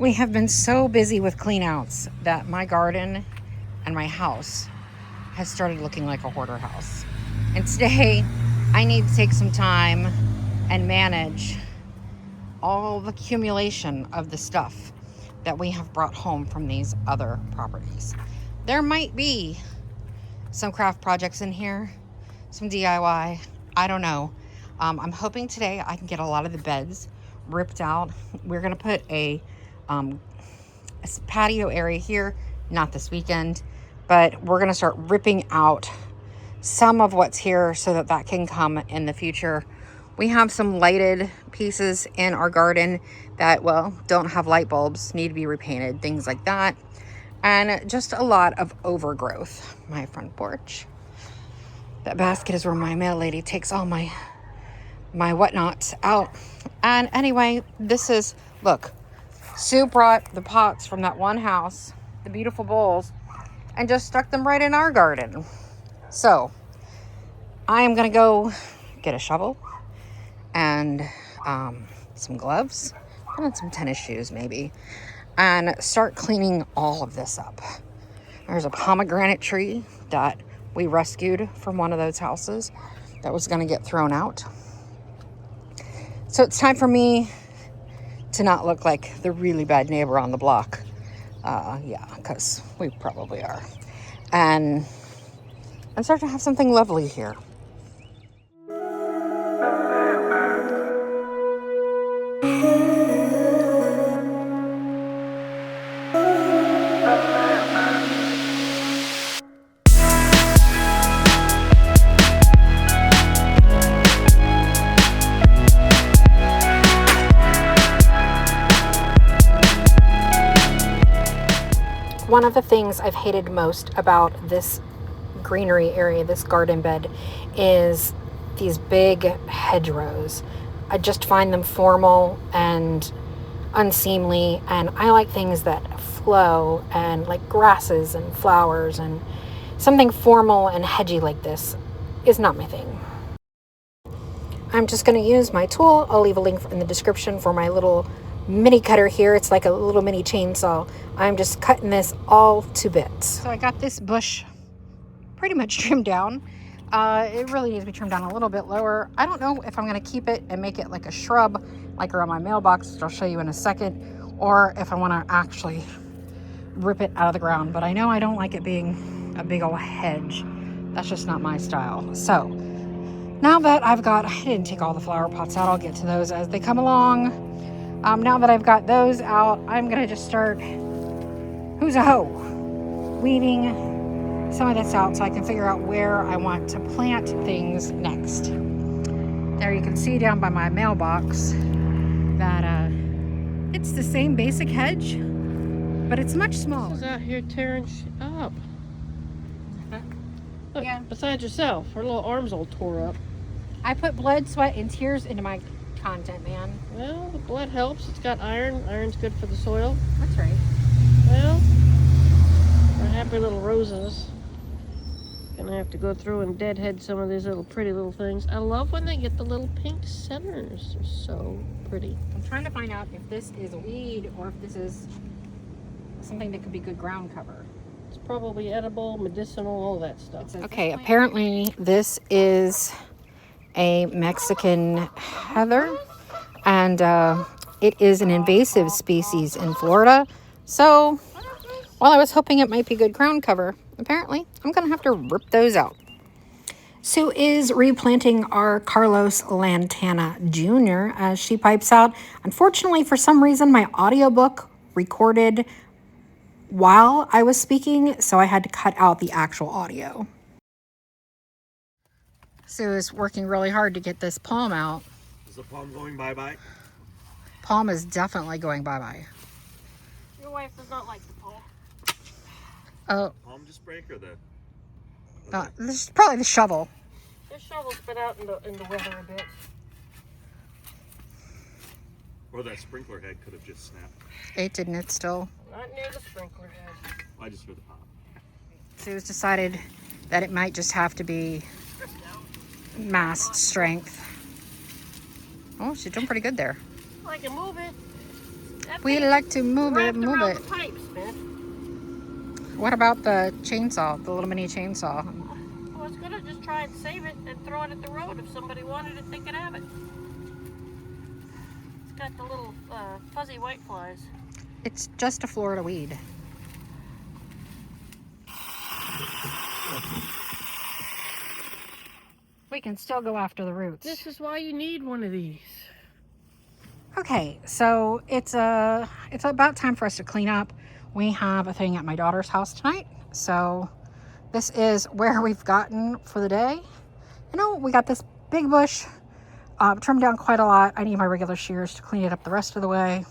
We have been so busy with cleanouts that my garden and my house has started looking like a hoarder house. And today I need to take some time and manage all the accumulation of the stuff that we have brought home from these other properties. There might be some craft projects in here, some DIY, I don't know. I'm hoping today I can get a lot of the beds ripped out. We're gonna put a patio area here, not this weekend, but we're gonna start ripping out some of what's here so that that can come in the future. We have some lighted pieces in our garden that, well, don't have light bulbs, need to be repainted, things like that. And just a lot of overgrowth. My front porch. That basket is where my mail lady takes all my whatnots out. And anyway, this is, look, Sue brought the pots from that one house, the beautiful bowls, and just stuck them right in our garden. So I am gonna go get a shovel and some gloves and some tennis shoes maybe, and start cleaning all of this up. There's a pomegranate tree that we rescued from one of those houses that was gonna get thrown out. So it's time for me to not look like the really bad neighbor on the block. Yeah, because we probably are. And start to have something lovely here. One of the things I've hated most about this greenery area, this garden bed, is these big hedgerows. I just find them formal and unseemly, and I like things that flow, and like grasses and flowers, and something formal and hedgy like this is not my thing. I'm just going to use my tool. I'll leave a link in the description for my little mini cutter here. It's like a little mini chainsaw. I'm just cutting this all to bits. So I got this bush pretty much trimmed down. It really needs to be trimmed down a little bit lower. I don't know if I'm going to keep it and make it like a shrub, like around my mailbox, which I'll show you in a second, or if I want to actually rip it out of the ground. But I know I don't like it being a big old hedge. That's just not my style. So now that I didn't take all the flower pots out. I'll get to those as they come along. Now that I've got those out, I'm going to just start, who's a hoe, weeding some of this out so I can figure out where I want to plant things next. There you can see down by my mailbox that it's the same basic hedge, but it's much smaller. She's out here tearing up. Look, yeah. Besides yourself, her little arm's all tore up. I put blood, sweat, and tears into my content, man. Well, the blood helps. It's got iron. Iron's good for the soil. That's right. Well, our happy little roses. Gonna have to go through and deadhead some of these little pretty little things. I love when they get the little pink centers. They're so pretty. I'm trying to find out if this is a weed or if this is something that could be good ground cover. It's probably edible, medicinal, all that stuff. Okay, apparently this is a Mexican heather, and it is an invasive species in Florida. So while I was hoping it might be good ground cover, apparently I'm gonna have to rip those out. Sue is replanting our Carlos Lantana Jr. as she pipes out. Unfortunately, for some reason, my audiobook recorded while I was speaking, so I had to cut out the actual audio. Sue is working really hard to get this palm out. Is the palm going bye-bye? Palm is definitely going bye-bye. Your wife does not like the palm. Oh. Palm just break or the... This is probably the shovel. This shovel's been out in the weather a bit. Or that sprinkler head could have just snapped. It didn't, it still. Not near the sprinkler head. I just heard the pop. Sue's decided that it might just have to be mast strength. Oh, she's doing pretty good there. I can move it. We like to move it, move around it. the pipes, man. What about the chainsaw, the little mini chainsaw? I was gonna just try and save it and throw it at the road. If somebody wanted it, they could have it. It's got the little fuzzy white flies. It's just a Florida weed. We can still go after the roots. This is why you need one of these. Okay, so it's about time for us to clean up. We have a thing at my daughter's house tonight, so this is where we've gotten for the day. You know, we got this big bush trimmed down quite a lot. I need my regular shears to clean it up the rest of the way.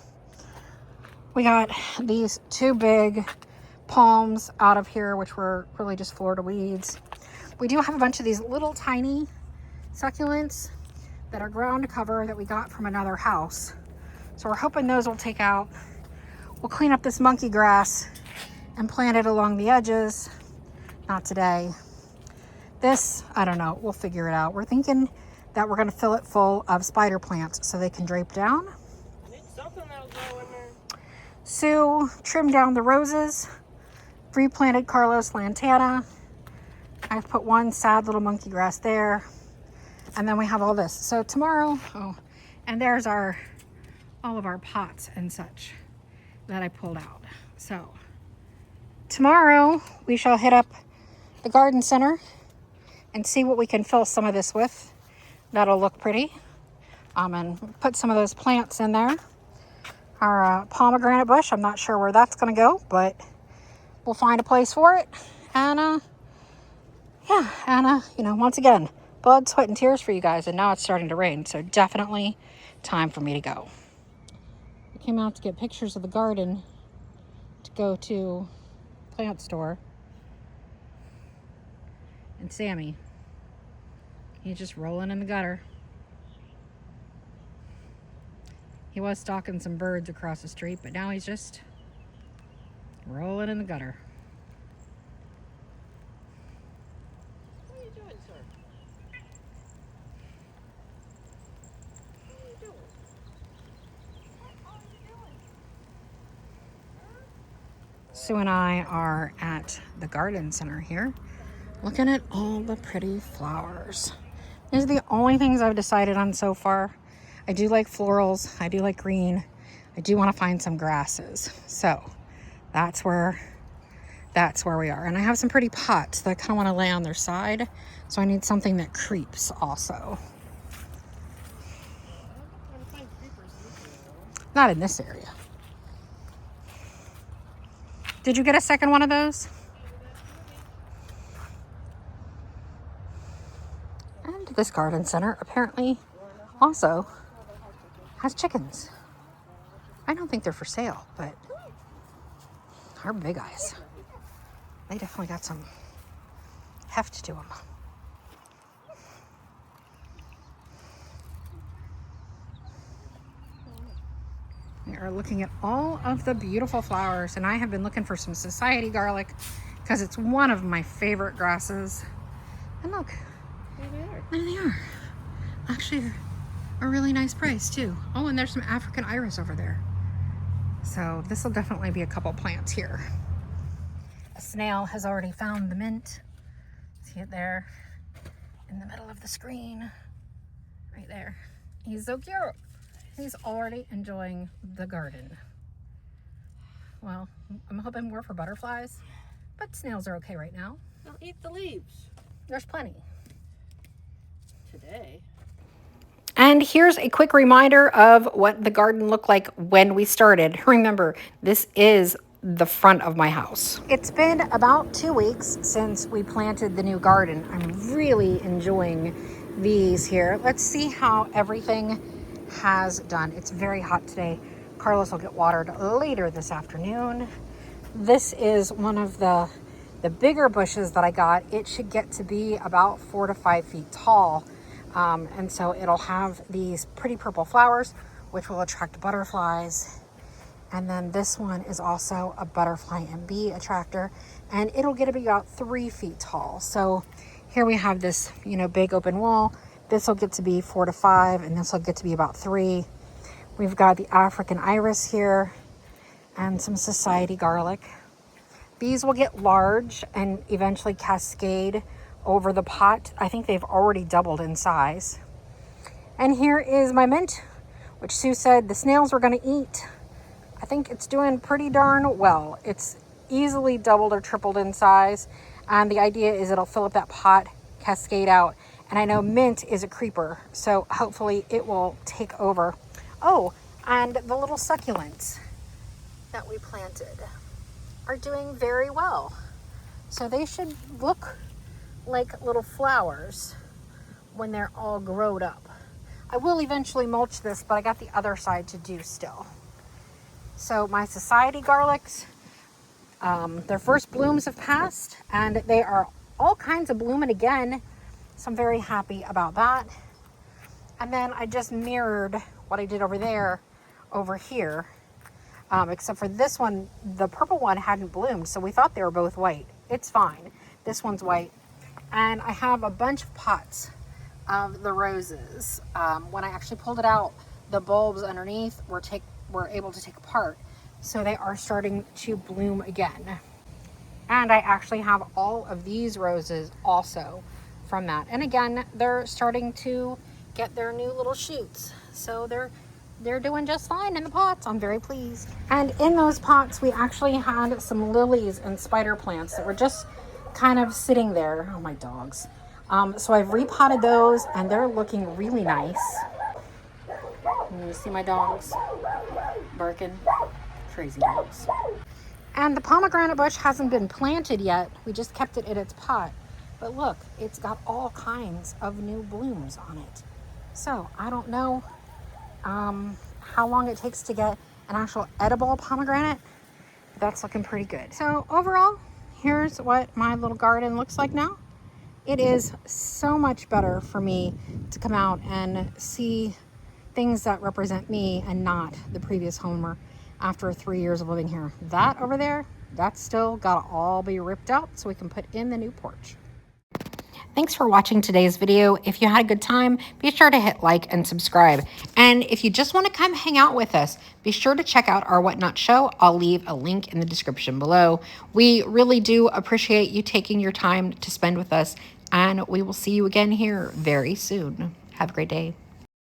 We got these two big palms out of here, which were really just Florida weeds. We do have a bunch of these little tiny succulents that are ground cover that we got from another house. So we're hoping those will take out. We'll clean up this monkey grass and plant it along the edges. Not today. This, I don't know, we'll figure it out. We're thinking that we're gonna fill it full of spider plants so they can drape down. I need something that'll go in there. Sue trimmed down the roses, replanted Carlos lantana. I've put one sad little monkey grass there. And then we have all this. So tomorrow, and there's all of our pots and such that I pulled out. So tomorrow we shall hit up the garden center and see what we can fill some of this with. That'll look pretty. And put some of those plants in there. Our pomegranate bush, I'm not sure where that's gonna go, but we'll find a place for it. And you know, once again, blood, sweat, and tears for you guys, and now it's starting to rain, so definitely time for me to go. I came out to get pictures of the garden to go to plant store. And Sammy, he's just rolling in the gutter. He was stalking some birds across the street, but now he's just rolling in the gutter. Sue and I are at the garden center here, looking at all the pretty flowers. These are the only things I've decided on so far. I do like florals. I do like green. I do want to find some grasses. So that's where we are. And I have some pretty pots that I kind of want to lay on their side. So I need something that creeps also. Not in this area. Did you get a second one of those? And this garden center apparently also has chickens. I don't think they're for sale, but our big eyes. They definitely got some heft to them. We are looking at all of the beautiful flowers, and I have been looking for some society garlic because it's one of my favorite grasses. And look, there they are. Actually, a really nice price too. Oh, and there's some African iris over there. So this will definitely be a couple plants here. A snail has already found the mint. See it there in the middle of the screen, right there. He's so cute. He's already enjoying the garden. Well, I'm hoping more for butterflies, but snails are okay right now. They'll eat the leaves. There's plenty. Today. And here's a quick reminder of what the garden looked like when we started. Remember, this is the front of my house. It's been about 2 weeks since we planted the new garden. I'm really enjoying these here. Let's see how everything has done. It's very hot today. Carlos will get watered later this afternoon. This is one of the bigger bushes that I got. It should get to be about 4 to 5 feet tall. And so it'll have these pretty purple flowers, which will attract butterflies. And then this one is also a butterfly and bee attractor, and it'll get to be about 3 feet tall. So here we have this, big open wall. This will get to be 4 to 5, and this will get to be about 3. We've got the African iris here and some society garlic. These will get large and eventually cascade over the pot. I think they've already doubled in size. And here is my mint, which Sue said the snails were going to eat. I think it's doing pretty darn well. It's easily doubled or tripled in size. And the idea is it'll fill up that pot, cascade out. And I know mint is a creeper, so hopefully it will take over. Oh, and the little succulents that we planted are doing very well. So they should look like little flowers when they're all grown up. I will eventually mulch this, but I got the other side to do still. So my society garlics, their first blooms have passed and they are all kinds of blooming again. So I'm very happy about that. And then I just mirrored what I did over there, over here. Except for this one, the purple one hadn't bloomed, so we thought they were both white. It's fine. This one's white. And I have a bunch of pots of the roses. When I actually pulled it out, the bulbs underneath were able to take apart. So they are starting to bloom again. And I actually have all of these roses also from that. And again, they're starting to get their new little shoots. So they're doing just fine in the pots. I'm very pleased. And in those pots, we actually had some lilies and spider plants that were just kind of sitting there. Oh, my dogs. So I've repotted those and they're looking really nice. You see my dogs barking? Crazy dogs. And the pomegranate bush hasn't been planted yet. We just kept it in its pot. But look, it's got all kinds of new blooms on it. So I don't know how long it takes to get an actual edible pomegranate. That's looking pretty good. So overall, here's what my little garden looks like now. It is so much better for me to come out and see things that represent me and not the previous homer after 3 years of living here. That over there, that's still gotta all be ripped out so we can put in the new porch. Thanks for watching today's video. If you had a good time, be sure to hit like and subscribe. And if you just want to come hang out with us, be sure to check out our Whatnot show. I'll leave a link in the description below. We really do appreciate you taking your time to spend with us, and we will see you again here very soon. Have a great day.